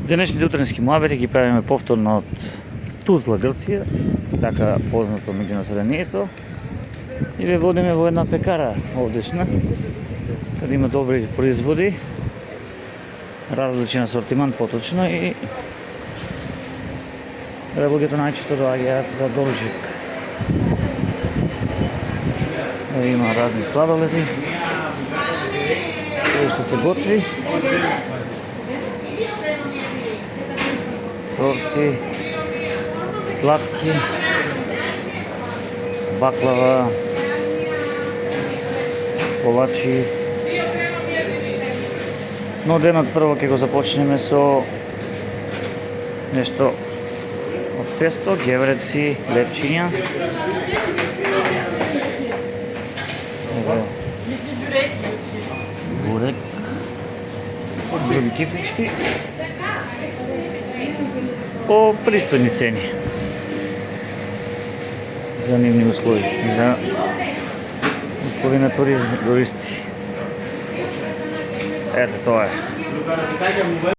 Денешните утренски муабети ги правиме повторно од Тузла, Грција, така познато меѓу населението. И ве водиме во една пекара овдешна, каде има добри производи, различен асортимент поточно и луѓето најчесто доаѓаат за доручек. Има разни сладоледи, кои што се готви, торти, сладки, баклава, колачи. Но денот прво ќе го започнеме со нешто од тесто, гевреци, лепчиња. Бурек, други кифлички, по пристојни цени. Занимни услови за услови на туристи. Ето тоа е.